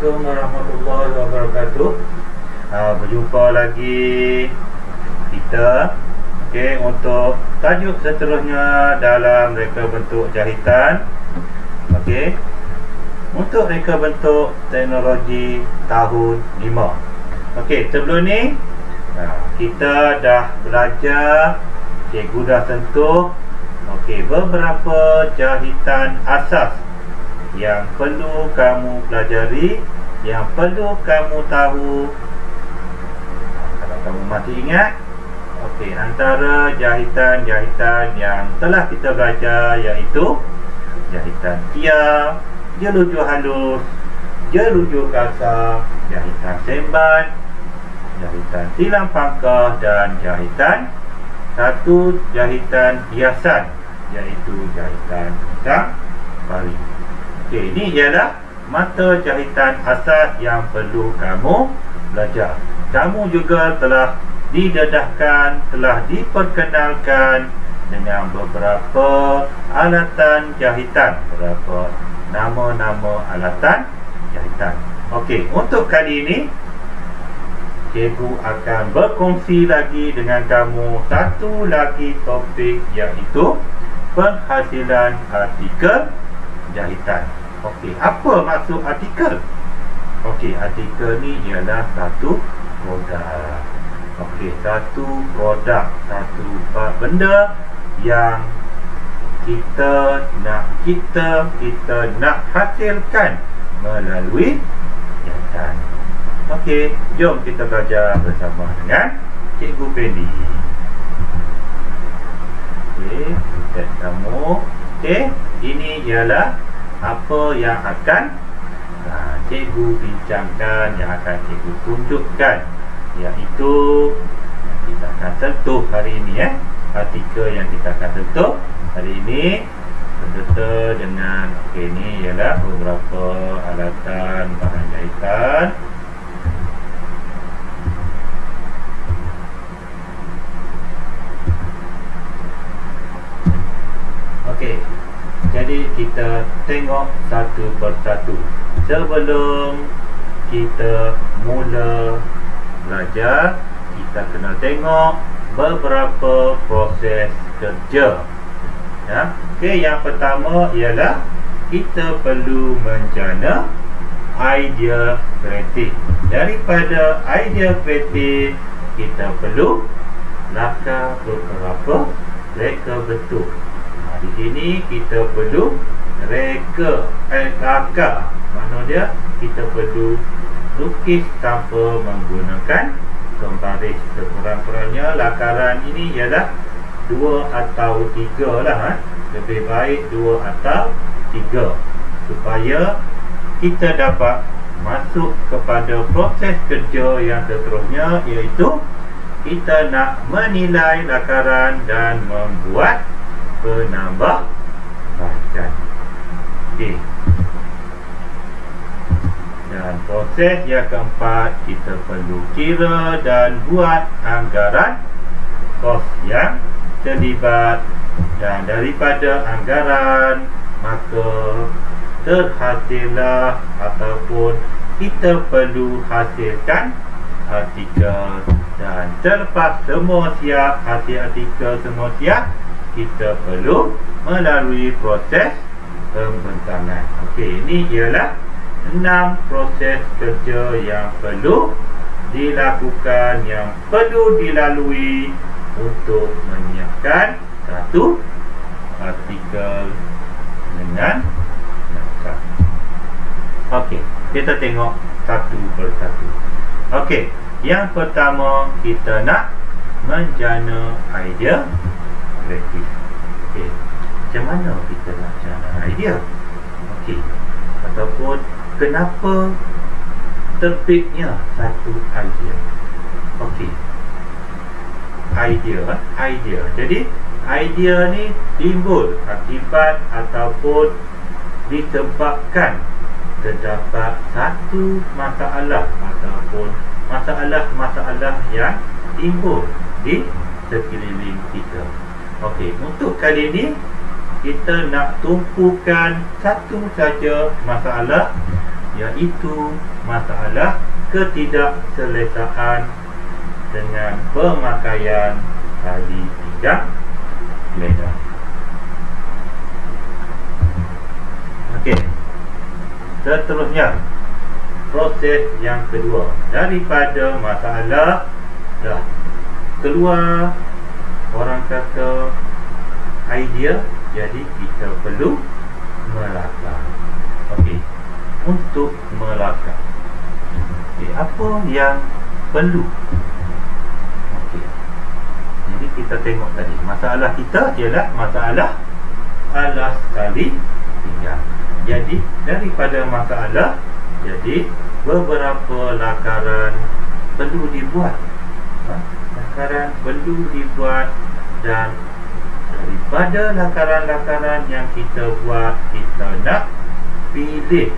Assalamualaikum warahmatullahi wabarakatuh. Berjumpa lagi kita. Okey, untuk tajuk seterusnya dalam reka bentuk jahitan. Okey, untuk reka bentuk teknologi tahun 5. Okey, sebelum ni kita dah belajar, cikgu dah sentuh beberapa jahitan asas yang perlu kamu pelajari, yang perlu kamu tahu. Kalau kamu masih ingat, antara jahitan-jahitan yang telah kita belajar iaitu jahitan tiar, jerujuk halus, jerujuk kasar, jahitan sembat, jahitan tilam pangkah, dan jahitan hiasan, iaitu jahitan hitam pari. Okey, ini ialah mata jahitan asas yang perlu kamu belajar. Kamu juga telah didedahkan, telah diperkenalkan dengan beberapa alatan jahitan, beberapa nama-nama alatan jahitan. Okey, untuk kali ini cikgu akan berkongsi lagi dengan kamu satu lagi topik, iaitu penghasilan artikel jahitan. Okey, apa maksud artikel? Okey, artikel ni ialah satu produk. Okey, satu produk, satu benda yang kita nak hasilkan melalui jahitan. Okey, jom kita belajar bersama dengan Cikgu Pendi. Okey, set kamu. Okey, ini ialah apa yang akan cikgu bincangkan, yang akan cikgu tunjukkan, iaitu kita akan sentuh hari ini. Artikel yang kita akan sentuh hari ini berserta dengan ini ialah beberapa alatan bahan jahitan. Okey, jadi kita tengok satu persatu. Sebelum kita mula belajar, kita kena tengok beberapa proses kerja. Okey, yang pertama ialah kita perlu menjana idea kreatif. Daripada idea kreatif, kita perlu lakar beberapa reka bentuk. Di sini kita perlu lakar. Makna dia kita perlu lukis tanpa menggunakan pembaris. Sekurang-kurangnya lakaran ini ialah 2 atau 3 lah. Lebih baik 2 atau 3 supaya kita dapat masuk kepada proses kerja yang seterusnya, iaitu kita nak menilai lakaran dan membuat penambahbaikan. Okey. Dan proses yang keempat, kita perlu kira dan buat anggaran kos yang terlibat, dan daripada anggaran maka terhasillah ataupun kita perlu hasilkan artikel. Dan selepas semua siap, hasil artikel semua siap, kita perlu melalui proses pembentangan. Okey, ini ialah 6 proses kerja yang perlu dilakukan, yang perlu dilalui untuk menyiapkan satu artikel dengan naskah. Okey, kita tengok satu persatu. Okey, yang pertama kita nak menjana idea kreatif. Okey, macam mana kita nak jana idea? Okey, ataupun kenapa terbitnya satu idea? Okey, idea. Jadi idea ni timbul akibat ataupun disebabkan terdapat satu masalah ataupun masalah-masalah yang timbul di sekeliling kita. Okey, untuk kali ini kita nak tumpukan satu saja masalah iaitu masalah ketidakselesaan dengan pemakaian tali pijak geledah. Okey. Seterusnya, proses yang kedua. Daripada masalah dah keluar, orang kata, idea, jadi kita perlu melakar. Okey. Untuk melakar, apa yang perlu? Okey. Jadi kita tengok tadi, masalah kita ialah masalah alas tali pijak. Jadi daripada masalah, jadi beberapa lakaran perlu dibuat. Lakaran perlu dibuat, dan daripada lakaran-lakaran yang kita buat, kita nak pilih,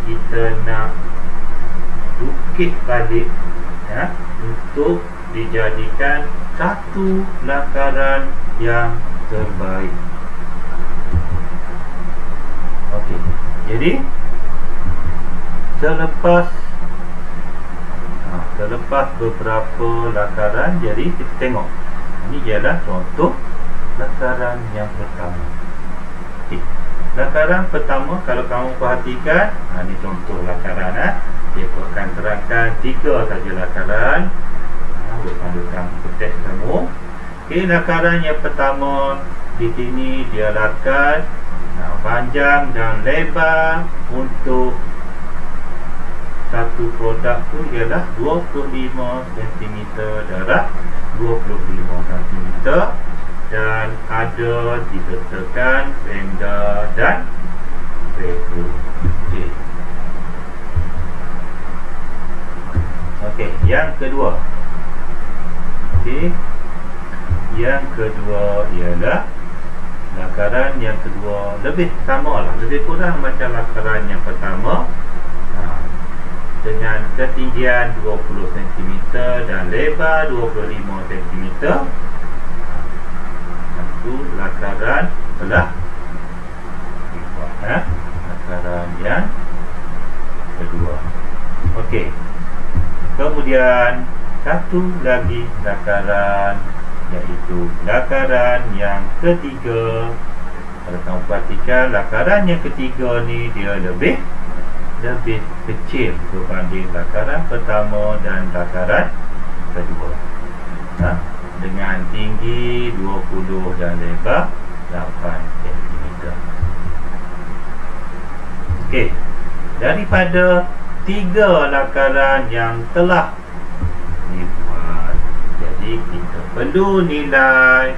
kita nak lukis balik untuk dijadikan satu lakaran yang terbaik. Okey. Jadi selepas beberapa lakaran, jadi kita tengok. Ini ialah contoh lakaran yang pertama. Okey. Lakaran pertama, kalau kamu perhatikan, ini contoh lakaran. Dia akan terangkan 3 saja lakaran. Bukan teks kamu. Okey, lakaran yang pertama di sini dia lakar panjang dan lebar untuk satu produk tu ialah 25 cm darab 25 cm, dan ada disertakan fender dan refu. Okey, yang kedua. Okey, yang kedua ialah lakaran yang kedua lebih sama lah, lebih kurang macam lakaran yang pertama, dengan ketinggian 20 cm dan lebar 25 cm. Satu lakaran telah dibuat. Lakaran yang kedua. Okey. Kemudian satu lagi lakaran, iaitu lakaran yang ketiga. Kalau kamu perhatikan, lakaran yang ketiga ni dia lebih kecil berbanding lakaran pertama dan lakaran kedua. Dengan tinggi 20 dan lebar 8 cm. Okey. Daripada 3 lakaran yang telah dibuat, jadi kita perlu nilai,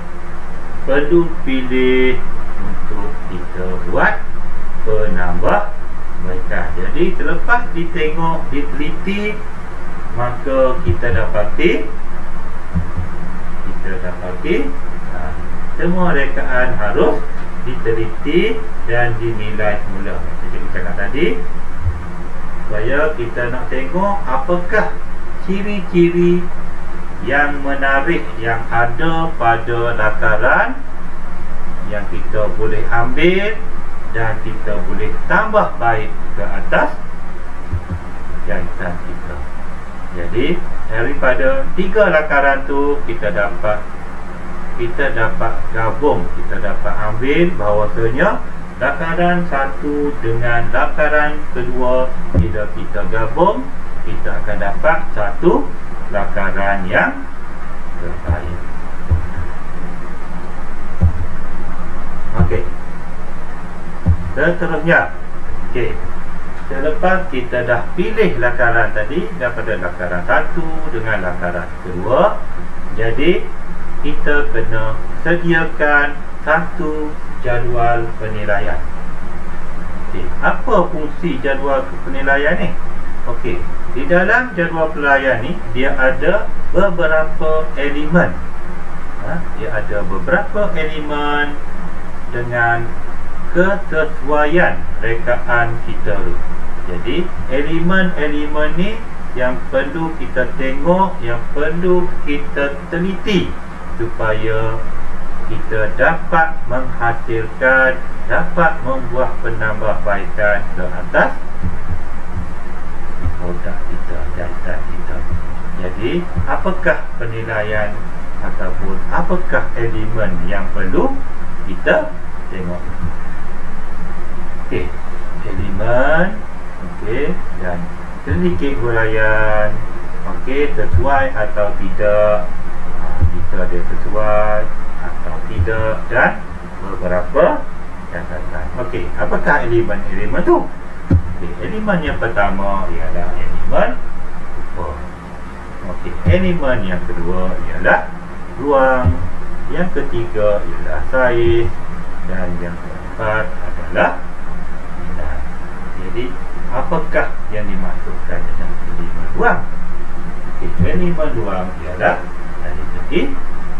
perlu pilih untuk kita buat penambahbaikan. Jadi selepas ditengok, diteliti, maka kita dapati semua rekaan harus diteliti dan dinilai semula. Jadi kita cakap tadi, supaya kita nak tengok apakah ciri-ciri yang menarik yang ada pada lakaran yang kita boleh ambil dan kita boleh tambah baik ke atas jahitan kita. Jadi daripada 3 lakaran tu kita dapat gabung, kita dapat ambil bahawasanya lakaran satu dengan lakaran kedua, bila kita gabung, kita akan dapat satu lakaran yang terbaik. Okey. Seterusnya, okey, selepas kita dah pilih lakaran tadi daripada lakaran satu dengan lakaran kedua, jadi kita kena sediakan satu jadual penilaian. Okey, apa fungsi jadual penilaian ni? Okey, di dalam jadual penilaian ni dia ada beberapa elemen. Dia ada beberapa elemen dengan kesesuaian rekaan kita. Jadi elemen-elemen ni yang perlu kita tengok, yang perlu kita teliti supaya kita dapat menghasilkan, dapat membuat penambahbaikan ke atas alatan kita. Jadi apakah penilaian ataupun apakah elemen yang perlu kita tengok? Okey, elemen, okey, dan sedikit huraian, okey, sesuai atau tidak, jika dia sesuai atau tidak, dan beberapa catatan. Okey, apakah elemen-elemen tu? Okey, elemen yang pertama ialah elemen rupa. Okey, elemen yang kedua ialah ruang, yang ketiga ialah saiz, dan yang keempat adalah nilai. Jadi apakah yang dimaksudkan dengan elemen ruang? Okey, elemen ruang ialah dari segi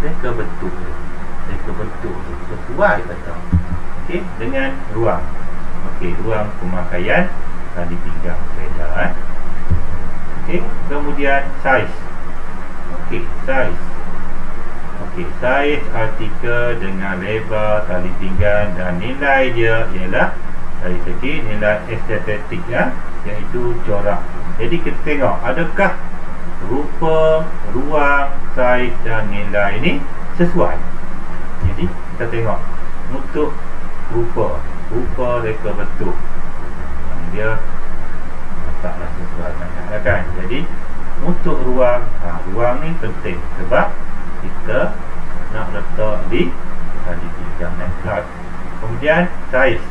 reka bentuk sesuai betul, okey, dengan ruang. Okey, ruang pemakaian tali pinggang kereta. Okey, kemudian saiz. Okey, saiz. Okey, saiz artikel dengan lebar tali pinggang, dan nilai dia ialah dari segi nilai estetik, iaitu corak. Jadi kita tengok adakah rupa, ruang, saiz dan nilai ini sesuai. Jadi kita tengok untuk rupa reka bentuk, dia taklah sesuai sangat kan. Jadi untuk ruang, ruang ni penting sebab kita nak letak di tali pinggang neckline. Kemudian saiz,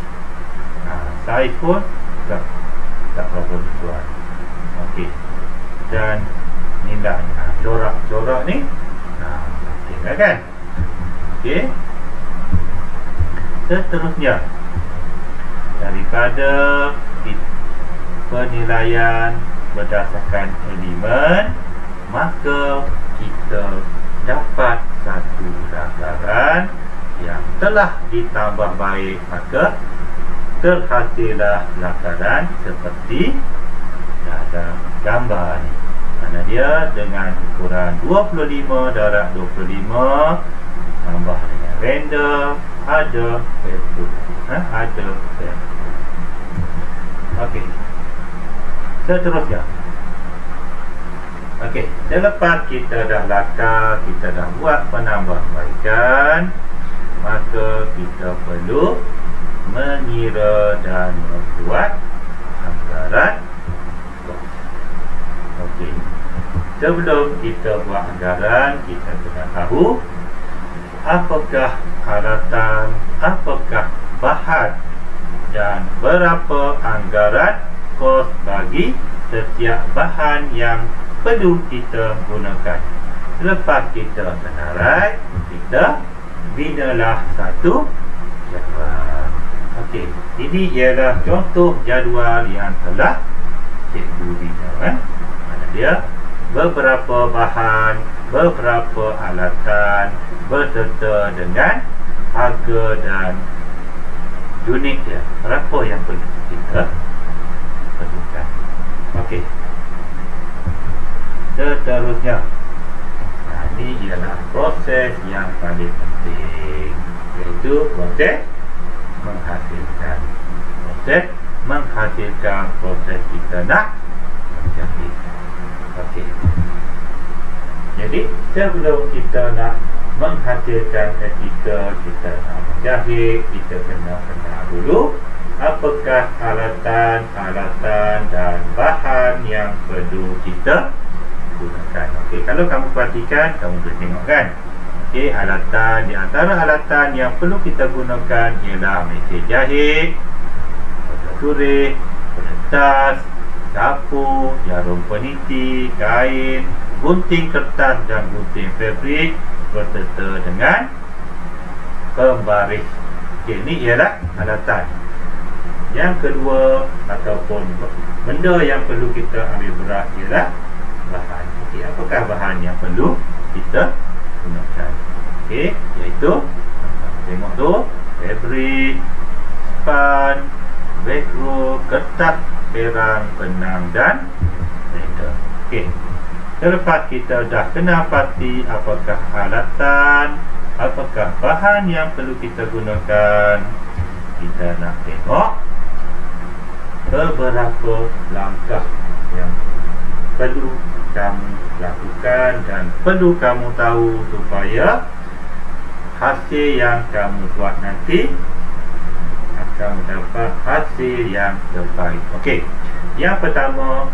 saiz pun tak berapa sesuai. Okey, dan nilai, corak ni penting kan. Okey, seterusnya daripada penilaian berdasarkan elemen, maka kita dapat satu lakaran yang telah ditambah baik, maka terhasillah lakaran seperti dalam gambar ni. Mana dia dengan ukuran 25 darab 25 tambah dengan render, ada Facebook, ada Facebook. Okey, seterusnya. Okey, selepas kita dah lakar, kita dah buat penambahbaikan, maka kita perlu mengira dan membuat anggaran. Okey, sebelum kita buat anggaran, kita kena tahu apakah alatan, apakah bahan, dan berapa anggaran kos bagi setiap bahan yang perlu kita gunakan. Selepas kita senarai, kita binalah satu jadual. Okey, ini ialah contoh jadual yang telah cikgu bina. Mana dia beberapa bahan, beberapa alatan, berserta dengan harga dan unit dia, berapa yang perlu kita perlukan. Okey, seterusnya, ini ialah proses yang paling penting, iaitu proses menghasilkan proses kita nak menjahit. Okey, jadi sebelum kita nak menghasilkan artikel, kita nak menjahit, kita kena kenal dulu apakah alatan dan bahan yang perlu kita gunakan. Okey, kalau kamu perhatikan, kamu boleh tengok kan. Okey, alatan, di antara alatan yang perlu kita gunakan ialah mesin jahit, turis, penentas, sapu, jarum peniti, kain, gunting kertas dan gunting fabrik, berserta dengan pembaris. Okey, ini ialah alatan. Yang kedua ataupun benda yang perlu kita ambil berat ialah bahan. Okey, apakah bahan yang perlu kita gunakan? Okey, iaitu tengok tu, fabrik, span, velcro, kertas, perang, benang dan render. Okey, selepas kita dah kenal pasti apakah alatan, apakah bahan yang perlu kita gunakan, kita nak tengok beberapa langkah yang perlu kamu lakukan dan perlu kamu tahu supaya hasil yang kamu buat nanti akan mendapat hasil yang terbaik. Okey, yang pertama,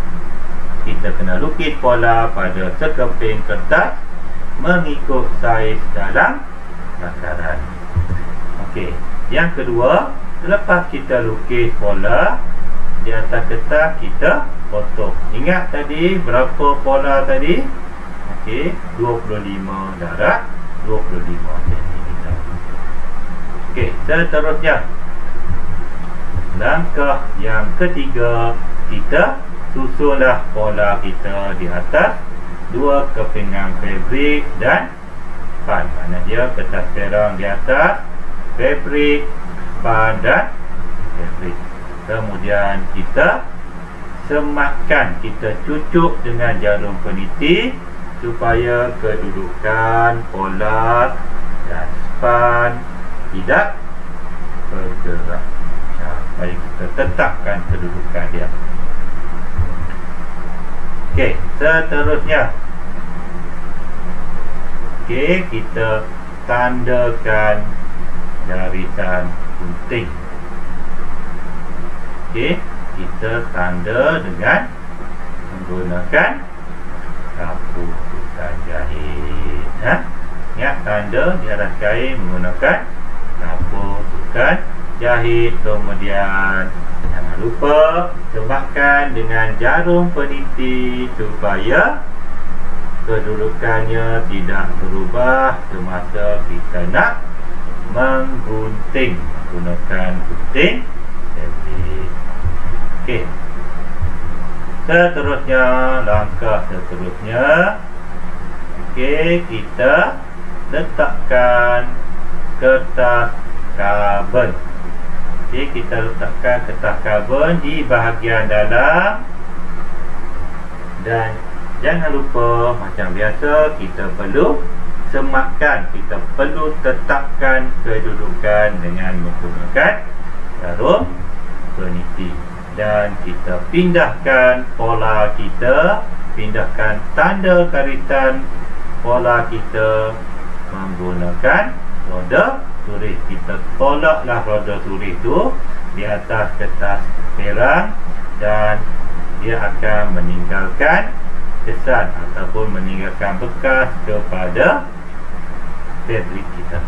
kita kena lukis pola pada sekeping kertas mengikut saiz dalam lakaran. Okey, yang kedua, selepas kita lukis pola di atas kertas, kita potong. Ingat tadi berapa pola tadi? Okey, 25 darab 25 cm. Okey, seterusnya, langkah yang ketiga, kita susunlah pola kita di atas dua kepingan fabrik dan span. Mana dia kertas perang di atas, fabrik, span dan fabrik. Kemudian kita sematkan, kita cucuk dengan jarum peniti supaya kedudukan pola dan span tidak bergerak. Supaya kita tetapkan kedudukan dia. Okey, seterusnya, okey, kita tandakan garisan gunting. Okey, kita tanda dengan menggunakan sapu tukang jahit. Ingat, tanda di atas kain menggunakan sapu tukang jahit. Kemudian jangan lupa sematkan dengan jarum peniti supaya kedudukannya tidak berubah semasa kita nak menggunting menggunakan gunting fabrik. Okey, seterusnya, langkah seterusnya, okey, kita letakkan kertas karbon. Okey, kita letakkan kertas karbon di bahagian dalam. Dan jangan lupa, macam biasa, kita perlu sematkan, kita perlu tetapkan kedudukan dengan menggunakan jarum peniti. Dan kita pindahkan pola kita, pindahkan tanda garisan pola kita menggunakan roda tulis. Kita tolaklah roda tulis tu di atas kertas perang dan dia akan meninggalkan kesan ataupun meninggalkan bekas kepada fabrik kita.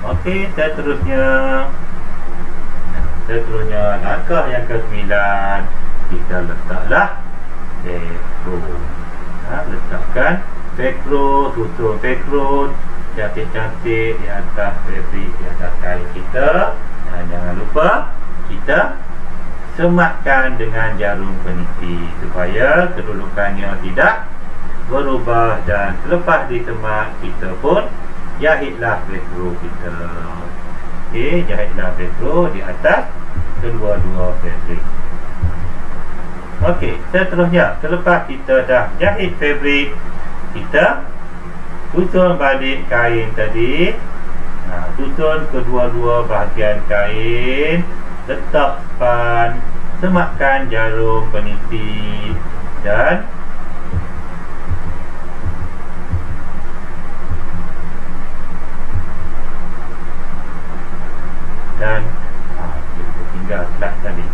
Okey, seterusnya, langkah yang ke-9, kita letaklah velcro. Letakkan velcro, susun velcro cantik-cantik di atas fabrik, di atas kain kita. Dan jangan lupa kita sematkan dengan jarum peniti supaya kedudukannya tidak berubah. Dan selepas disemat, kita pun jahitlah velcro kita. Okey, jahitlah velcro di atas kedua-dua fabrik. Okey, seterusnya, selepas kita dah jahit fabrik, kita susun balik kain tadi. Susun kedua-dua bahagian kain, letak span, sematkan jarum peniti dan kita tinggal slide tadi.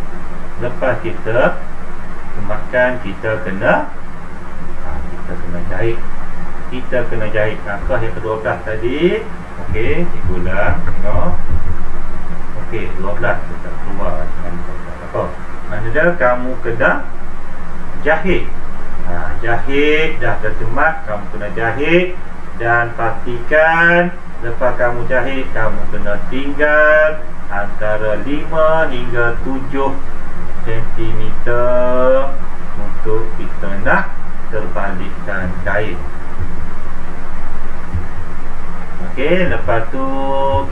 Lepas kita sematkan, kita kena jahit. Kita kena jahit langkah yang ke-12 tadi. Okey, cikgu ulang, tengok. Okey, 12 kita keluar. Mana dia kamu kena jahit. Jahit dah tersemat, kamu kena jahit. Dan pastikan lepas kamu jahit, kamu kena tinggal antara 5 hingga 7 cm untuk kita nak terbalikkan kain. Okey, lepas tu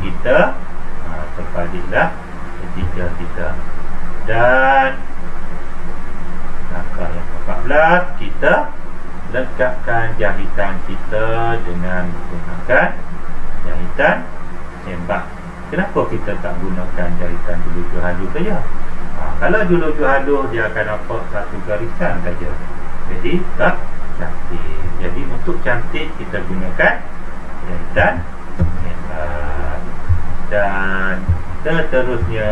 kita terbaliklah ketiga kita. Dan langkah yang ke-14, kita lengkapkan jahitan kita dengan menggunakan jahitan sembak. Kenapa kita tak gunakan jahitan dulu halu saja? Kalau juluju halus dia akan nampak satu garisan saja. Jadi tak cantik. Jadi untuk cantik kita gunakan jahitan ketat. Dan seterusnya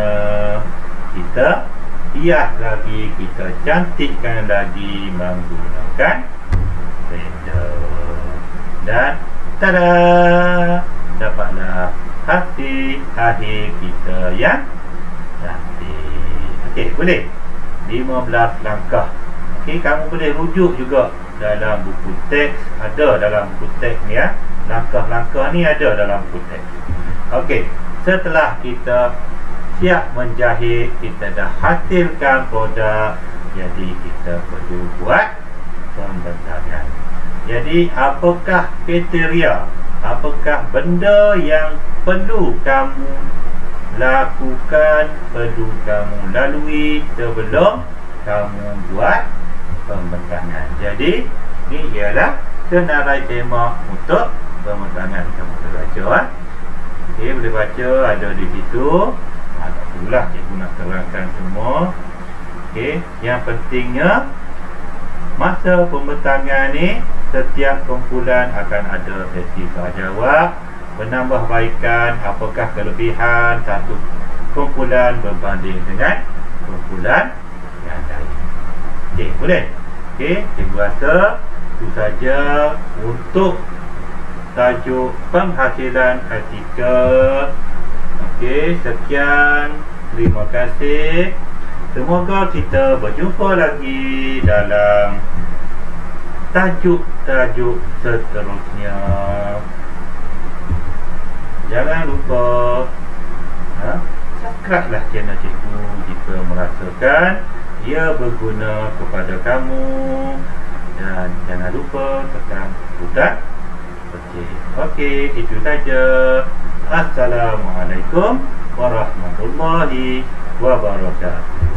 kita hias lagi, kita cantikkan lagi menggunakan blender. Dan tada, dapatlah hasil akhir kita yang cantik. Okey, boleh 15 langkah. Okey, kamu boleh rujuk juga dalam buku teks. Ada dalam buku teks ni ya. Langkah-langkah ni ada dalam buku teks. Okey, setelah kita siap menjahit, kita dah hasilkan produk, jadi kita perlu buat pembentangan. Jadi apakah kriteria, apakah benda yang perlu kamu lakukan, perlu kamu lalui sebelum kamu buat pembentangan. Jadi ni ialah senarai tema untuk pembentangan. Kamu boleh baca okey, boleh baca, ada di situ. Tak perlulah cikgu nak terangkan semua. Okey, yang pentingnya masa pembentangan ni setiap kumpulan akan ada sesi soal-jawab, penambahbaikan, apakah kelebihan satu kumpulan berbanding dengan kumpulan yang lain. Okey, boleh? Okey, cikgu rasa itu saja untuk tajuk penghasilan etika. Okey, sekian. Terima kasih. Semoga kita berjumpa lagi dalam tajuk-tajuk seterusnya. Jangan lupa subscribe lah channel cikgu jika merasakan ia berguna kepada kamu. Dan jangan lupa tekan butang okey, itu saja. Assalamualaikum warahmatullahi wabarakatuh.